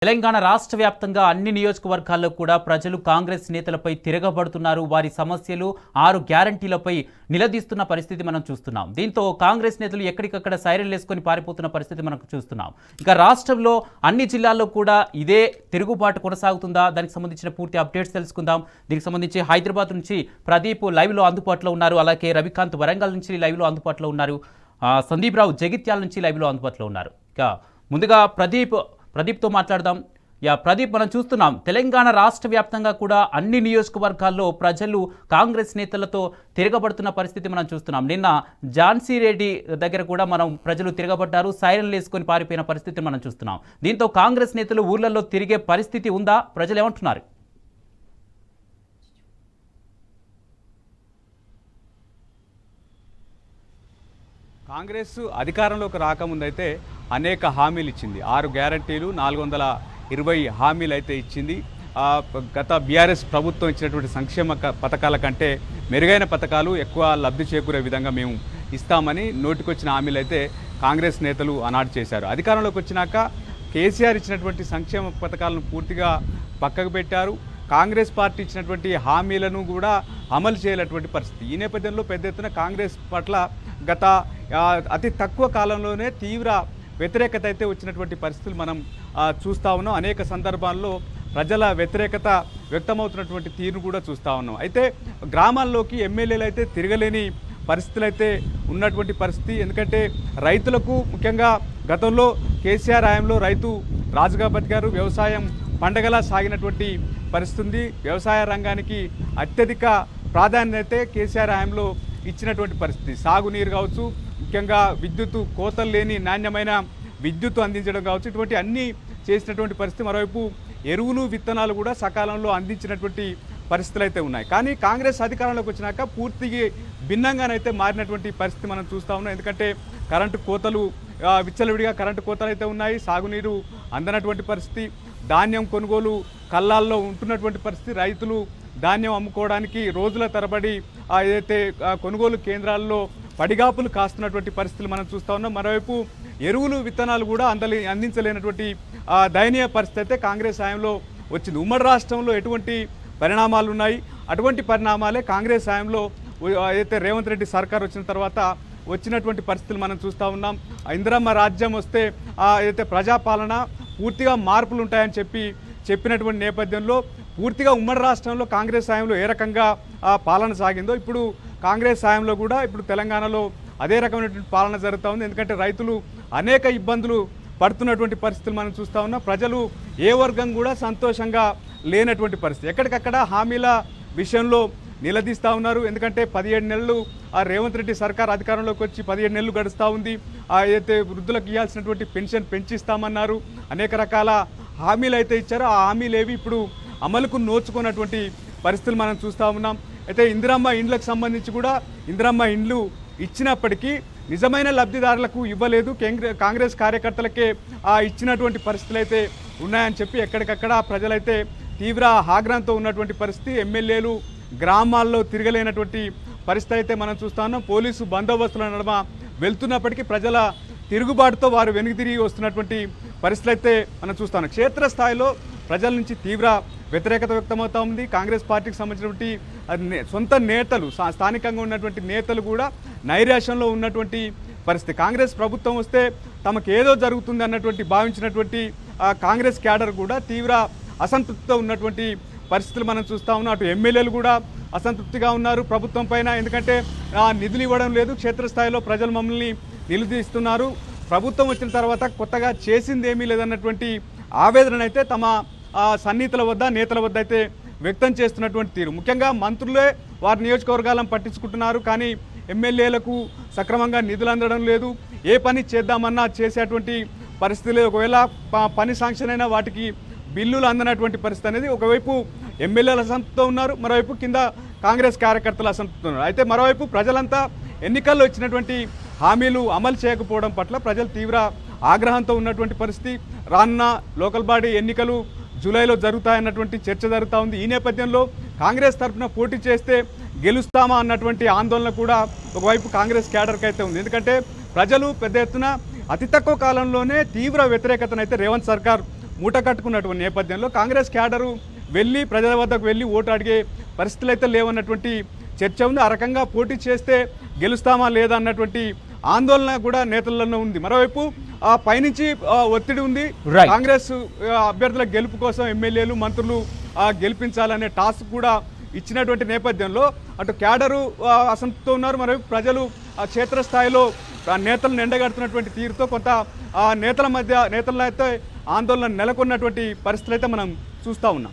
తెలంగాణ రాష్ట్ర వ్యాప్తంగా అన్ని నియోజకవర్గాల్లో కూడా ప్రజలు కాంగ్రెస్ నేతలపై తిరగబడుతున్నారు. వారి సమస్యలు 6 గ్యారంటీలపై నిలదీస్తున్న పరిస్థితి మనం చూస్తున్నాం. దీంతో కాంగ్రెస్ నేతలు ఎక్కడికక్కడ సైరన్లు వేసుకొని పారిపోతున్న పరిస్థితి మనం చూస్తున్నాం. ఇక రాష్ట్రంలో అన్ని జిల్లాల్లో కూడా ఇదే తిరుగుబాటు కొనసాగుతుందా? దానికి సంబంధించిన పూర్తి అప్డేట్స్ తెలుసుకుందాం. దీనికి సంబంధించి హైదరాబాద్ నుంచి ప్రదీప్ లైవ్లో అందుబాటులో ఉన్నారు. అలాగే రవికాంత్ వరంగల్ నుంచి లైవ్లో అందుబాటులో ఉన్నారు. సందీప్ రావు జగిత్యాల నుంచి లైవ్లో అందుబాటులో ఉన్నారు. ఇక ముందుగా ప్రదీప్తో మాట్లాడదాం. ప్రదీప్, మనం చూస్తున్నాం తెలంగాణ రాష్ట్ర వ్యాప్తంగా కూడా అన్ని నియోజకవర్గాల్లో ప్రజలు కాంగ్రెస్ నేతలతో తిరగబడుతున్న పరిస్థితి మనం చూస్తున్నాం. నిన్న ఝాన్సీ రెడ్డి దగ్గర కూడా ప్రజలు తిరగబడ్డారు, సైరన్లు వేసుకొని పారిపోయిన పరిస్థితి మనం చూస్తున్నాం. దీంతో కాంగ్రెస్ నేతలు ఊర్లలో తిరిగే పరిస్థితి ఉందా? ప్రజలు ఏమంటున్నారు? కాంగ్రెస్ అధికారంలోకి రాకముందైతే అనేక హామీలు ఇచ్చింది. 6 గ్యారంటీలు, 420 హామీలు అయితే ఇచ్చింది. గత బీఆర్ఎస్ ప్రభుత్వం ఇచ్చినటువంటి సంక్షేమ పథకాల కంటే మెరుగైన పథకాలు, ఎక్కువ లబ్ధి చేకూరే విధంగా మేము ఇస్తామని నోటికొచ్చిన హామీలు అయితే కాంగ్రెస్ నేతలు అనాడు చేశారు. అధికారంలోకి వచ్చినాక కేసీఆర్ ఇచ్చినటువంటి సంక్షేమ పథకాలను పూర్తిగా పక్కకు పెట్టారు. కాంగ్రెస్ పార్టీ ఇచ్చినటువంటి హామీలను కూడా అమలు చేయలేటువంటి పరిస్థితి. ఈ నేపథ్యంలో పెద్ద ఎత్తున కాంగ్రెస్ పట్ల గత అతి తక్కువ కాలంలోనే తీవ్ర వ్యతిరేకత అయితే వచ్చినటువంటి పరిస్థితులు మనం చూస్తూ ఉన్నాం. అనేక సందర్భాల్లో ప్రజల వ్యతిరేకత వ్యక్తమవుతున్నటువంటి తీరును కూడా చూస్తూ ఉన్నాం. అయితే గ్రామాల్లోకి ఎమ్మెల్యేలు అయితే తిరగలేని పరిస్థితులు అయితే ఉన్నటువంటి పరిస్థితి. ఎందుకంటే రైతులకు ముఖ్యంగా గతంలో కేసీఆర్ హయాంలో రైతు రాజుగా బతికారు. వ్యవసాయం పండగలా సాగినటువంటి పరిస్థితి ఉంది. వ్యవసాయ రంగానికి అత్యధిక ప్రాధాన్యత కేసీఆర్ హయాంలో ఇచ్చినటువంటి పరిస్థితి. సాగునీరు కావచ్చు, ముఖ్యంగా విద్యుత్తు కోతలు లేని నాణ్యమైన విద్యుత్తు అందించడం కావచ్చు, ఇటువంటి అన్నీ చేసినటువంటి పరిస్థితి. మరోవైపు ఎరువులు, విత్తనాలు కూడా సకాలంలో అందించినటువంటి పరిస్థితులు అయితే ఉన్నాయి. కానీ కాంగ్రెస్ అధికారంలోకి వచ్చినాక పూర్తిగా భిన్నంగానైతే మారినటువంటి పరిస్థితి మనం చూస్తూ ఉన్నాం. ఎందుకంటే కరెంటు కోతలు, విచ్చలవిడిగా కరెంటు కోతలు అయితే ఉన్నాయి. సాగునీరు అందనటువంటి పరిస్థితి. ధాన్యం కొనుగోలు కళ్ళాల్లో ఉంటున్నటువంటి పరిస్థితి. రైతులు ధాన్యం అమ్ముకోవడానికి రోజుల తరబడి ఏదైతే కొనుగోలు కేంద్రాల్లో పడిగాపులు కాస్తున్నటువంటి పరిస్థితులు మనం చూస్తూ ఉన్నాం. మరోవైపు ఎరువులు, విత్తనాలు కూడా అందించలేనటువంటి దయనీయ పరిస్థితి అయితే కాంగ్రెస్ హయాంలో వచ్చింది. ఉమ్మడి రాష్ట్రంలో ఎటువంటి పరిణామాలు ఉన్నాయి, అటువంటి పరిణామాలే కాంగ్రెస్ హయాంలో అయితే రేవంత్ రెడ్డి సర్కార్ వచ్చిన తర్వాత వచ్చినటువంటి పరిస్థితులు మనం చూస్తూ ఉన్నాం. ఇందిరమ్మ రాజ్యం వస్తే ఏదైతే ప్రజాపాలన పూర్తిగా మార్పులు ఉంటాయని చెప్పినటువంటి నేపథ్యంలో పూర్తిగా ఉమ్మడి రాష్ట్రంలో కాంగ్రెస్ హయాంలో ఏ రకంగా పాలన సాగిందో ఇప్పుడు కాంగ్రెస్ హయాంలో కూడా ఇప్పుడు తెలంగాణలో అదే రకమైనటువంటి పాలన జరుగుతూ ఉంది. ఎందుకంటే రైతులు అనేక ఇబ్బందులు పడుతున్నటువంటి పరిస్థితులు మనం చూస్తూ ఉన్నాం. ప్రజలు ఏ వర్గం కూడా సంతోషంగా లేనటువంటి పరిస్థితి. ఎక్కడికక్కడ హామీల విషయంలో నిలదీస్తూ ఉన్నారు. ఎందుకంటే 17 నెలలు రేవంత్ రెడ్డి సర్కార్ అధికారంలోకి వచ్చి 17 నెలలు గడుస్తూ ఉంది. ఏదైతే వృద్ధులకు ఇవ్వాల్సినటువంటి పెన్షన్ పెంచిస్తామన్నారు, అనేక రకాల హామీలు అయితే ఇచ్చారో ఆ హామీలు ఏవి ఇప్పుడు అమలుకు నోచుకున్నటువంటి పరిస్థితులు మనం చూస్తూ ఉన్నాం. అయితే ఇందిరమ్మ ఇండ్లకు సంబంధించి కూడా ఇందిరమ్మ ఇండ్లు ఇచ్చినప్పటికీ నిజమైన లబ్ధిదారులకు ఇవ్వలేదు. కాంగ్రెస్ కార్యకర్తలకే ఇచ్చినటువంటి పరిస్థితులు అయితే ఉన్నాయని చెప్పి ఎక్కడికక్కడ ప్రజలైతే తీవ్ర ఆగ్రహంతో ఉన్నటువంటి పరిస్థితి. ఎమ్మెల్యేలు గ్రామాల్లో తిరగలేనటువంటి పరిస్థితి అయితే మనం చూస్తూ ఉన్నాం. పోలీసు బందోబస్తుల నడుమ వెళ్తున్నప్పటికీ ప్రజల తిరుగుబాటుతో వారు వెనుక తిరిగి వస్తున్నటువంటి పరిస్థితులు అయితే మనం చూస్తాం. క్షేత్రస్థాయిలో ప్రజల నుంచి తీవ్ర వ్యతిరేకత వ్యక్తమవుతూ ఉంది. కాంగ్రెస్ పార్టీకి సంబంధించినటువంటి సొంత నేతలు, స్థానికంగా ఉన్నటువంటి నేతలు కూడా నైరాశ్యంలో ఉన్నటువంటి పరిస్థితి. కాంగ్రెస్ ప్రభుత్వం వస్తే తమకు ఏదో జరుగుతుంది అన్నటువంటి భావించినటువంటి కాంగ్రెస్ క్యాడర్ కూడా తీవ్ర అసంతృప్తితో ఉన్నటువంటి పరిస్థితులు మనం చూస్తూ ఉన్నాం. అటు ఎమ్మెల్యేలు కూడా అసంతృప్తిగా ఉన్నారు ప్రభుత్వం పైన. ఎందుకంటే నిధులు ఇవ్వడం లేదు, క్షేత్రస్థాయిలో ప్రజలు మమ్మల్ని నిలదీస్తున్నారు, ప్రభుత్వం వచ్చిన తర్వాత కొత్తగా చేసింది ఏమీ లేదన్నటువంటి ఆవేదన అయితే తమ సన్నిహితుల వద్ద, నేతల వద్ద అయితే వ్యక్తం చేస్తున్నటువంటి తీరు. ముఖ్యంగా మంత్రులే వారి నియోజకవర్గాలను పట్టించుకుంటున్నారు, కానీ ఎమ్మెల్యేలకు సక్రమంగా నిధులు అందడం లేదు. ఏ పని చేద్దామన్నా చేసేటువంటి పరిస్థితి లేదు. ఒకవేళ పని శాంక్షన్ అయినా వాటికి బిల్లులు అందనటువంటి పరిస్థితి అనేది. ఒకవైపు ఎమ్మెల్యేలు అసంతృప్తితో ఉన్నారు, మరోవైపు కింద కాంగ్రెస్ కార్యకర్తలు అసంతృప్తితో ఉన్నారు. అయితే మరోవైపు ప్రజలంతా ఎన్నికల్లో ఇచ్చినటువంటి హామీలు అమలు చేయకపోవడం పట్ల ప్రజలు తీవ్ర ఆగ్రహంతో ఉన్నటువంటి పరిస్థితి. రానున్న లోకల్ బాడీ ఎన్నికలు జూలైలో జరుగుతాయన్నటువంటి చర్చ జరుగుతూ ఉంది. ఈ నేపథ్యంలో కాంగ్రెస్ తరఫున పోటీ చేస్తే గెలుస్తామా అన్నటువంటి ఆందోళన కూడా ఒకవైపు కాంగ్రెస్ క్యాడర్కి అయితే ఉంది. ఎందుకంటే ప్రజలు పెద్ద ఎత్తున అతి తక్కువ కాలంలోనే తీవ్ర వ్యతిరేకతనైతే రేవంత్ సర్కార్ మూట కట్టుకున్నటువంటి నేపథ్యంలో కాంగ్రెస్ క్యాడరు వెళ్ళి ప్రజల వద్దకు వెళ్ళి ఓటు అడిగే పరిస్థితులు అయితే లేవన్నటువంటి చర్చ ఉంది. ఆ రకంగా పోటీ చేస్తే గెలుస్తామా లేదా అన్నటువంటి ఆందోళన కూడా నేతలలో ఉంది. మరోవైపు పైనుంచి ఒత్తిడి ఉంది. Right. కాంగ్రెస్ అభ్యర్థుల గెలుపు కోసం ఎమ్మెల్యేలు మంత్రులు గెలిపించాలనే టాస్క్ కూడా ఇచ్చినటువంటి నేపథ్యంలో అటు క్యాడరు అసంతృప్తితో ఉన్నారు. మరోవైపు ప్రజలు క్షేత్రస్థాయిలో నేతలను ఎండగడుతున్నటువంటి తీరుతో కొంత నేతల అయితే ఆందోళన నెలకొన్నటువంటి పరిస్థితులు అయితే మనం చూస్తూ ఉన్నాం.